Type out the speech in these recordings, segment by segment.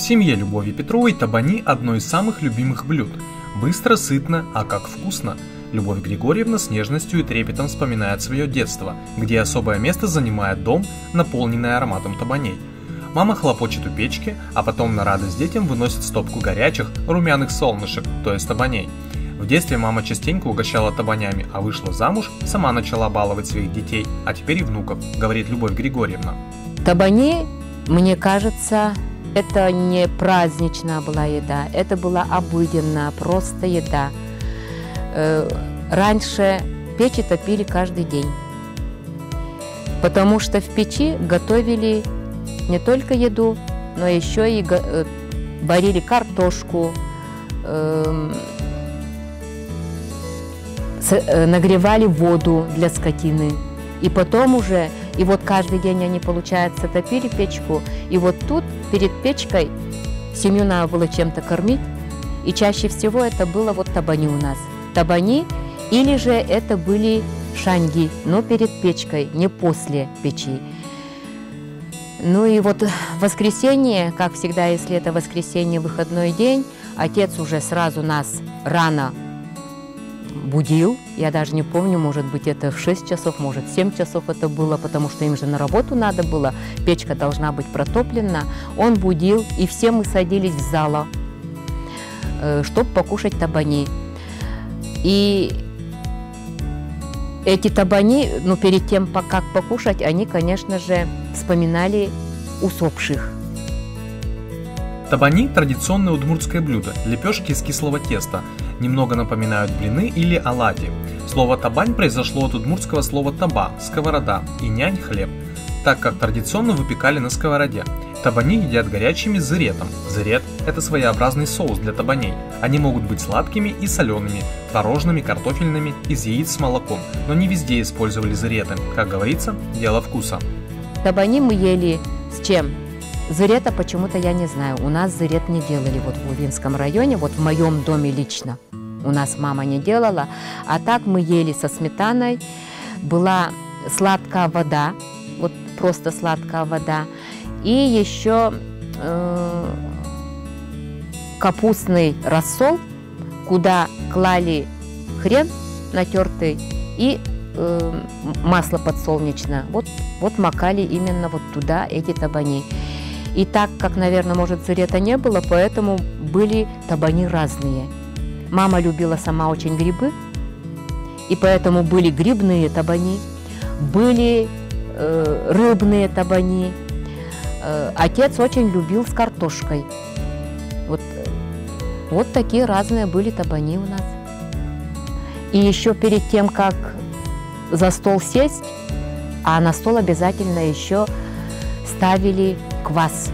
семье Любови Петровой табани – одно из самых любимых блюд. Быстро, сытно, а как вкусно! Любовь Григорьевна с нежностью и трепетом вспоминает свое детство, где особое место занимает дом, наполненный ароматом табаней. Мама хлопочет у печки, а потом на радость детям выносит стопку горячих, румяных солнышек, то есть табаней. В детстве мама частенько угощала табанями, а вышла замуж, сама начала баловать своих детей, а теперь и внуков, говорит Любовь Григорьевна. Табани, мне кажется, это не праздничная была еда, это была обыденная, просто еда. Раньше печи топили каждый день, потому что в печи готовили не только еду, но еще и варили картошку, нагревали воду для скотины. И потом уже, и вот каждый день они, получается, топили печку, и вот тут перед печкой семью надо было чем-то кормить, и чаще всего это было вот табани у нас. Табани, или же это были шанги, но перед печкой, не после печи. Ну и вот в воскресенье, как всегда, если это воскресенье, выходной день, отец уже сразу нас рано будил. Я даже не помню, может быть, это в 6 часов, может, в 7 часов это было, потому что им же на работу надо было, печка должна быть протоплена. Он будил, и все мы садились в зал, чтобы покушать табани. И эти табани, ну, перед тем, как покушать, они, конечно же, вспоминали усопших. Табани – традиционное удмуртское блюдо, лепешки из кислого теста, немного напоминают блины или оладьи. Слово «табань» произошло от удмуртского слова «таба» – сковорода и «нянь» – хлеб, так как традиционно выпекали на сковороде. Табани едят горячими с зыретом. Зырет – это своеобразный соус для табаней. Они могут быть сладкими и солеными, творожными, картофельными, из яиц с молоком, но не везде использовали зыреты. Как говорится, дело вкуса. Табани мы ели с чем? Зырета почему-то я не знаю. У нас зырет не делали вот в Увинском районе, вот в моем доме лично. У нас мама не делала. А так мы ели со сметаной. Была сладкая вода, вот просто сладкая вода. И еще капустный рассол, куда клали хрен натертый и масло подсолнечное. Вот макали именно вот туда эти табани. И так как, наверное, может, зырета не было, поэтому были табани разные. Мама любила сама очень грибы, и поэтому были грибные табани, были рыбные табани. Отец очень любил с картошкой. Вот такие разные были табани у нас. И еще перед тем, как за стол сесть, а на стол обязательно еще ставили квас.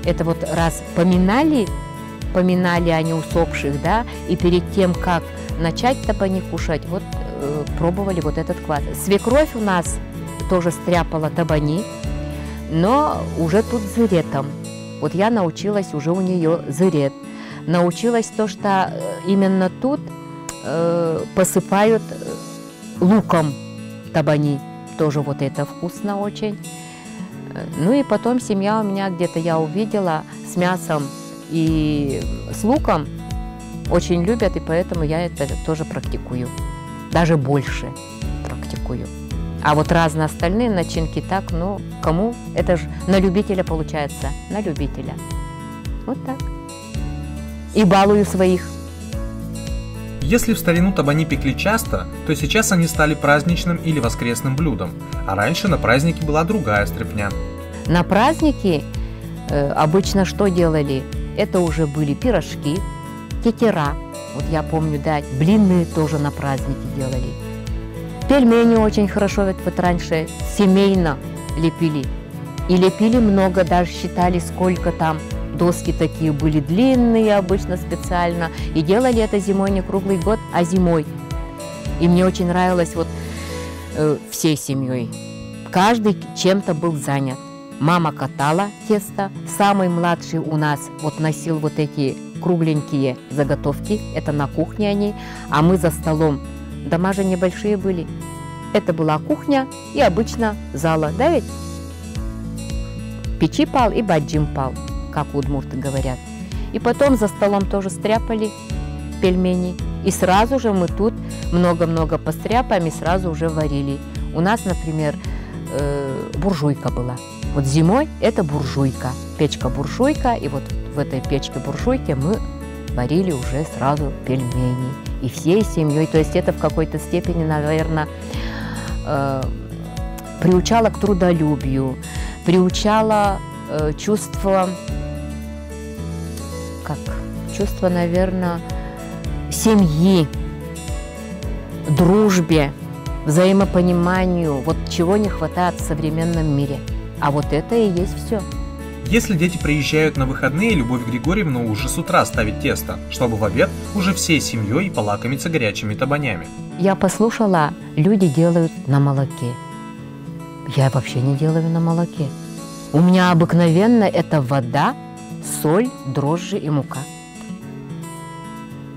Это вот раз поминали они усопших, да, и перед тем, как начать табани кушать, вот пробовали вот этот квас. Свекровь у нас тоже стряпала табани, но уже тут зыретом. Вот я научилась уже у нее зырет. Научилась то, что именно тут посыпают луком табани. Тоже вот это вкусно очень. Ну и потом семья у меня где-то я увидела с мясом и с луком. Очень любят, и поэтому я это тоже практикую. Даже больше практикую. А вот разные остальные начинки так, ну, кому? Это же на любителя получается, на любителя. Вот так. И балую своих. Если в старину табани пекли часто, то сейчас они стали праздничным или воскресным блюдом, а раньше на празднике была другая стряпня. На праздники обычно что делали? Это уже были пирожки, тетера. Вот я помню, да, блины тоже на праздники делали. Пельмени очень хорошо вот раньше семейно лепили. И лепили много, даже считали, сколько там. Доски такие были длинные обычно специально. И делали это зимой не круглый год, а зимой. И мне очень нравилось вот всей семьей. Каждый чем-то был занят. Мама катала тесто. Самый младший у нас вот носил вот эти кругленькие заготовки. Это на кухне они. А мы за столом. Дома же небольшие были. Это была кухня и обычно зала. Да ведь? Печи пал и баджим пал. как удмурты говорят. И потом за столом тоже стряпали пельмени. И сразу же мы тут много-много постряпаем и сразу уже варили. У нас, например, буржуйка была. Вот зимой это буржуйка, печка-буржуйка. И вот в этой печке-буржуйке мы варили уже сразу пельмени. И всей семьей. То есть это в какой-то степени, наверное, приучало к трудолюбию, приучало чувство, наверное, семьи, дружбе, взаимопониманию, вот чего не хватает в современном мире. А вот это и есть все. Если дети приезжают на выходные, Любовь Григорьевна уже с утра ставит тесто, чтобы в обед уже всей семьей полакомиться горячими табанями. Я послушала, люди делают на молоке. Я вообще не делаю на молоке. У меня обыкновенно это вода, соль, дрожжи и мука.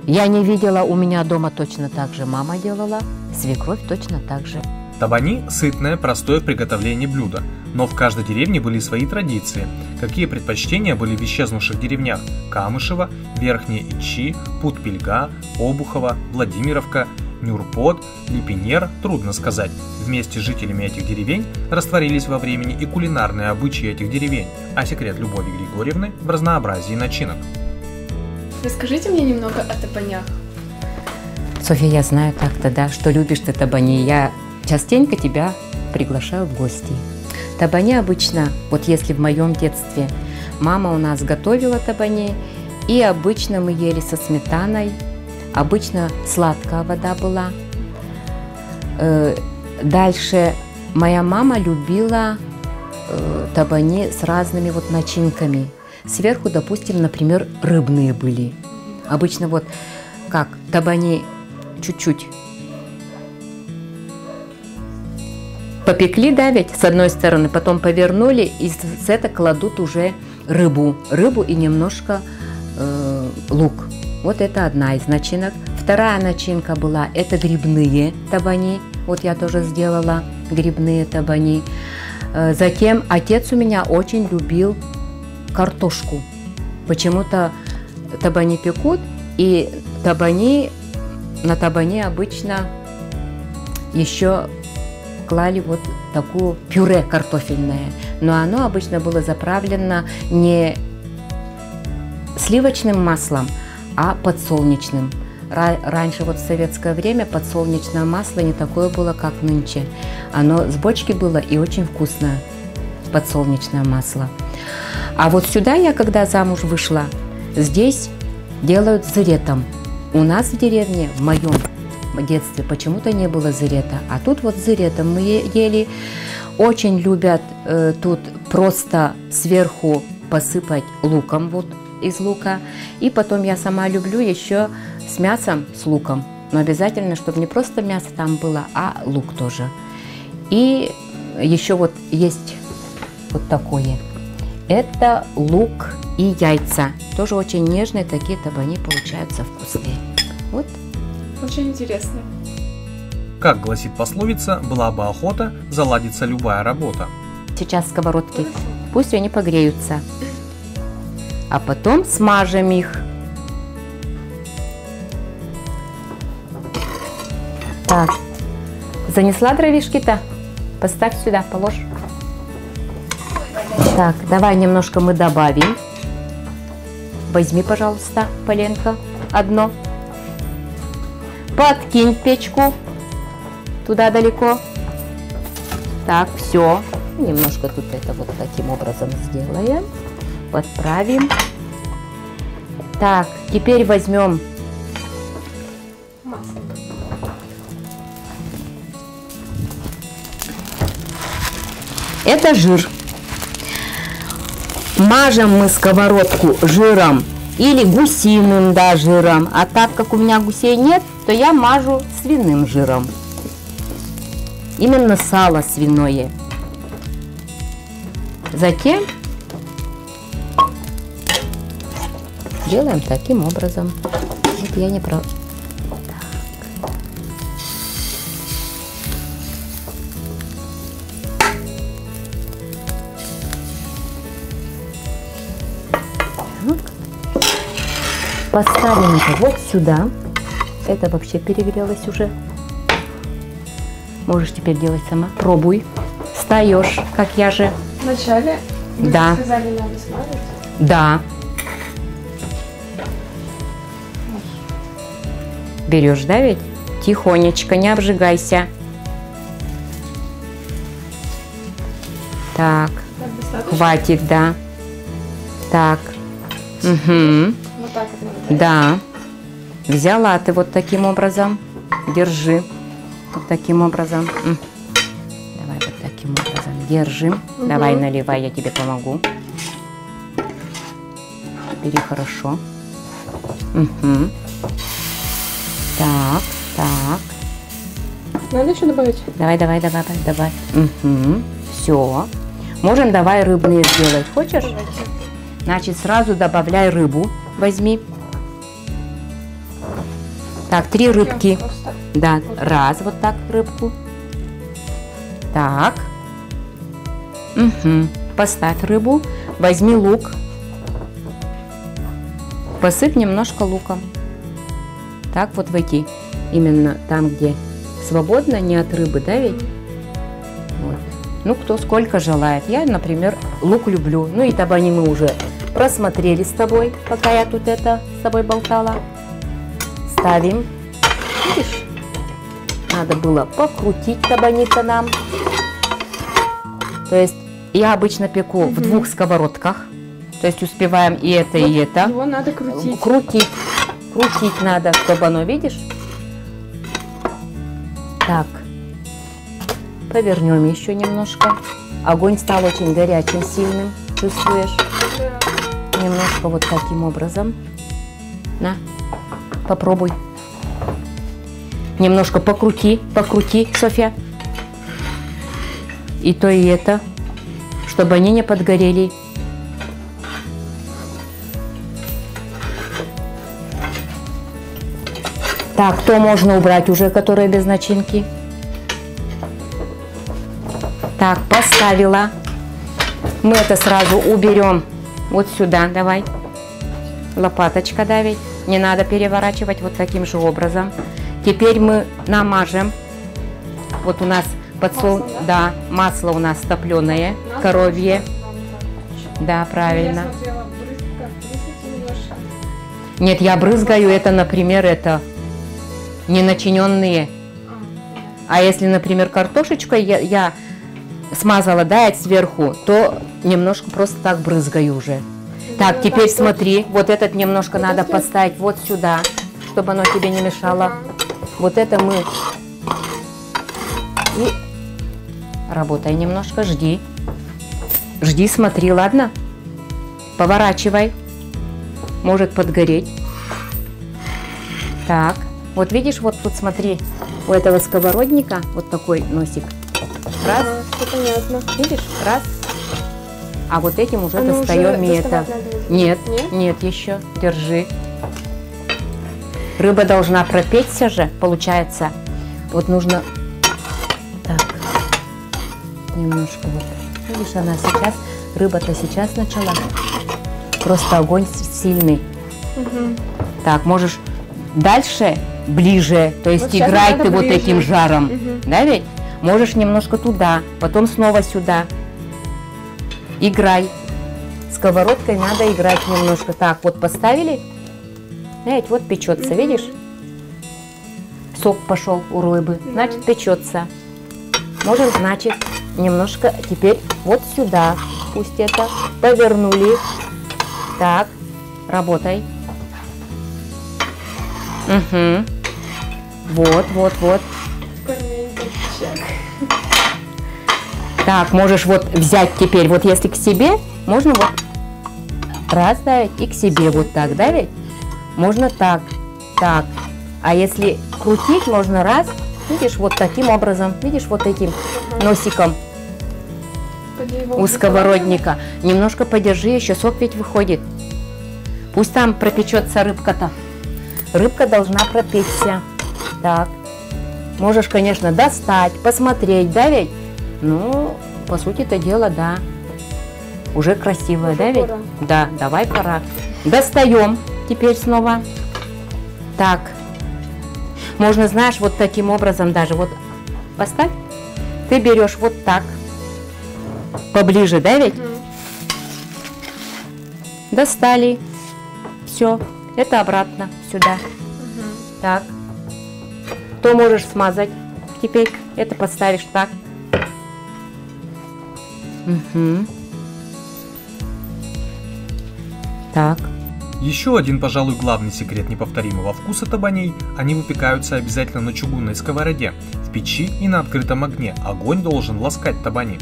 Я не видела, у меня дома точно так же мама делала, свекровь точно так же. Табани – сытное, простое в приготовлении блюдо, но в каждой деревне были свои традиции. Какие предпочтения были в исчезнувших деревнях – Камышево, Верхняя Ичи, Пут-Пельга, Обухово, Владимировка, Нюрпот, Липинер – трудно сказать. Вместе с жителями этих деревень растворились во времени и кулинарные обычаи этих деревень, а секрет Любови Григорьевны в разнообразии начинок. Расскажите мне немного о табанях. Софья, я знаю так-то, да, что любишь ты табани. Я частенько тебя приглашаю в гости. Табани обычно, вот если в моем детстве мама у нас готовила табани, и обычно мы ели со сметаной, обычно сладкая вода была. Дальше моя мама любила табани с разными вот начинками. Сверху, допустим, например, рыбные были. Обычно вот как табани чуть-чуть попекли, да, ведь с одной стороны, потом повернули, и с этого кладут уже рыбу и немножко лук. Вот это одна из начинок. Вторая начинка была, это грибные табани. Вот я тоже сделала грибные табани. Затем отец у меня очень любил картошку. Почему-то табани пекут, и на табани обычно еще клали вот такую пюре картофельное. Но оно обычно было заправлено не сливочным маслом, а подсолнечным. Раньше вот в советское время подсолнечное масло не такое было, как нынче. Оно с бочки было и очень вкусное, подсолнечное масло. А вот сюда я, когда замуж вышла, здесь делают зыретом. У нас в деревне, в моем детстве, почему-то не было зырета. А тут вот зыретом мы ели. Очень любят тут просто сверху посыпать луком, вот из лука. И потом я сама люблю еще с мясом, с луком. Но обязательно, чтобы не просто мясо там было, а лук тоже. И еще вот есть вот такое. Это лук и яйца. Тоже очень нежные, такие табани получаются вкусные. Вот. Очень интересно. Как гласит пословица, была бы охота, заладится любая работа. Сейчас сковородки, пусть они погреются. А потом смажем их. Так, занесла дровишки-то? Поставь сюда, положь. Так, давай немножко мы добавим. Возьми, пожалуйста, поленко одно. Подкинь печку туда далеко. Так, все. Немножко тут это вот таким образом сделаем. Подправим. Так, теперь возьмем Масло. это жир. Мажем мы сковородку жиром или гусиным, да, жиром. А так как у меня гусей нет, то я мажу свиным жиром. Именно сало свиное. Затем делаем таким образом. Вот я не прав. Поставим это вот сюда. Это вообще перегрелось уже. Можешь теперь делать сама. Пробуй. Встаешь, как я же. Вначале вы Да. сказали, надо смазать. Да. Берешь, да, ведь? Тихонечко, не обжигайся. Так, Так, достаточно? хватит, да. Так. Угу. Вот так вот надо, Да. Взяла ты вот таким образом. Держи. Вот таким образом. Давай вот таким образом. Держи. Давай наливай, я тебе помогу. Бери хорошо. Угу. Так, так. Надо еще добавить? Давай. Угу. Все. Можем давай рыбные сделать. Хочешь? Давайте. Значит, сразу добавляй рыбу. Возьми. Так, 3 рыбки. Просто. Да, раз, вот так рыбку. Так. Угу. Поставь рыбу. Возьми лук. Посыпь немножко луком. Так, вот в эти, именно там, где свободно, не от рыбы, да ведь? Вот. Ну, кто сколько желает. Я, например, лук люблю. Ну, и табани мы уже просмотрели с тобой, пока я тут это с тобой болтала. Ставим. Видишь? Надо было покрутить табани-то нам. То есть я обычно пеку в 2 сковородках. То есть успеваем и это, и это. Его надо крутить. Крутить надо, чтобы оно, видишь? Так. Повернем еще немножко. Огонь стал очень горячим, сильным. Чувствуешь? Да. Немножко вот таким образом. На, попробуй. Немножко покрути, Софья. И то, и это, чтобы они не подгорели. Так, то можно убрать уже, которые без начинки. Так, поставила. Мы это сразу уберем вот сюда, давай. Лопаточка давить. Не надо переворачивать вот таким же образом. Теперь мы намажем. Вот у нас подсол... Масло, да, масло у нас топленое, коровье. Да, правильно. Я смотрела, брызгайте немножко. Нет, я брызгаю это, например, это не начиненные. А если, например, картошечкой я смазала, да, сверху, то немножко просто так брызгаю уже. Так, Ну, теперь так, смотри, вот этот немножко Вот надо это? поставить вот сюда, чтобы оно тебе не мешало. Вот это мы... И работай немножко, жди. Жди, смотри, ладно? Поворачивай. Может подгореть. Так, вот видишь, вот тут смотри, у этого сковородника вот такой носик. Раз, Ага, все понятно. видишь, раз. А вот этим уже Оно достаем уже и это. доставать надо уже? Нет, Нет? нет, еще, держи. Рыба должна пропечься же, получается. Вот нужно так, немножко вот. Видишь, она сейчас, рыба-то сейчас начала. Просто огонь сильный. Мгм. Так, можешь дальше, ближе, то есть Вот сейчас играй надо ты вот ближе. этим жаром, Мгм. да ведь? Можешь немножко туда, потом снова сюда. Играй. Сковородкой надо играть немножко. Так, вот поставили, знаете, вот печется, видишь? Сок пошел у рыбы, значит печется. Можем, значит, немножко теперь вот сюда, пусть это, повернули. Так, работай. Угу. Вот, вот, вот. Пельмень копчак. Так, можешь вот взять теперь, вот если к себе, можно вот раз давить и к себе вот так давить. Можно так, так. А если крутить, можно раз, видишь, вот таким образом, видишь, вот этим носиком Господи, его у сковородника. Немножко подержи, еще сок ведь выходит. Пусть там пропечется рыбка-то. Рыбка должна пропечься. Так. Можешь, конечно, достать, посмотреть, да ведь? Ну, по сути-то дело, да. Уже красивая, да ведь? Пора. Да, давай пора. Достаем теперь снова. Так. Можно, знаешь, вот таким образом даже. Вот поставь. Ты берешь вот так. Поближе, да ведь? Достали. Все. Это обратно сюда. Так. То можешь смазать. Теперь это поставишь так. Угу. Так. Еще один, пожалуй, главный секрет неповторимого вкуса табаней – они выпекаются обязательно на чугунной сковороде, в печи и на открытом огне. Огонь должен ласкать табани.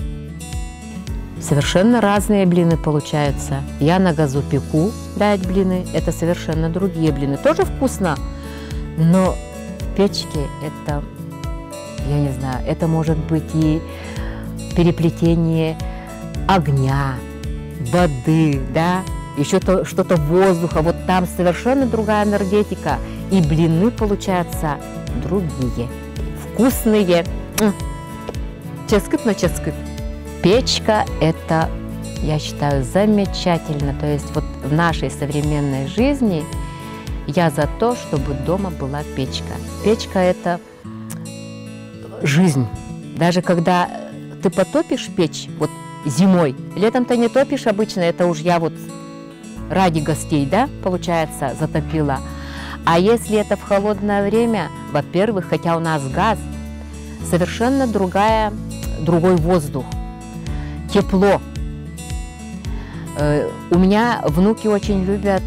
Совершенно разные блины получаются. Я на газу пеку, дать блины, это совершенно другие блины. Тоже вкусно, но в печке это, я не знаю, это может быть и переплетение огня, воды, да, еще что-то воздуха. Вот там совершенно другая энергетика. И блины получаются другие, вкусные. Ческит на ческит. Печка – это, я считаю, замечательно. То есть вот в нашей современной жизни я за то, чтобы дома была печка. Печка – это жизнь. Даже когда ты потопишь печь вот зимой, летом-то не топишь обычно, это уж я вот ради гостей, да, получается, затопила. А если это в холодное время, во-первых, хотя у нас газ, совершенно другой воздух. Тепло. У меня внуки очень любят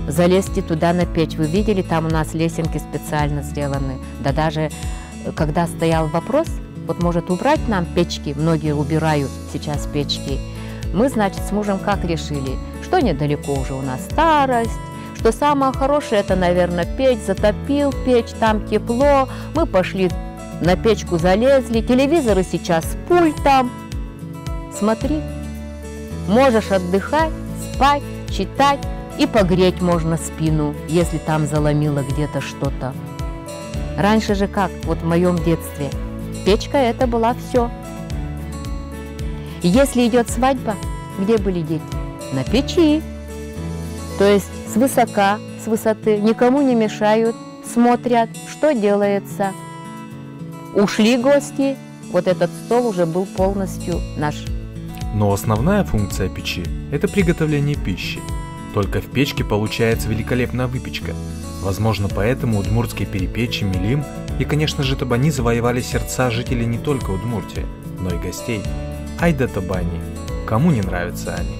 залезть туда на печь. Вы видели, там у нас лесенки специально сделаны. Да даже когда стоял вопрос, вот может убрать нам печки, многие убирают сейчас печки, мы, значит, с мужем как решили, что недалеко уже у нас старость, что самое хорошее это, наверное, печь, затопил печь, там тепло, мы пошли на печку залезли, телевизоры сейчас с пультом. Смотри, можешь отдыхать, спать, читать и погреть можно спину, если там заломило где-то что-то. Раньше же как, вот в моем детстве, печка это была все. Если идет свадьба, где были дети? На печи. То есть свысока, с высоты, никому не мешают, смотрят, что делается. Ушли гости, вот этот стол уже был полностью наш. Но основная функция печи – это приготовление пищи. Только в печке получается великолепная выпечка. Возможно, поэтому удмуртские перепечи, милим и, конечно же, табани завоевали сердца жителей не только Удмуртии, но и гостей. Ай да табани! Кому не нравятся они?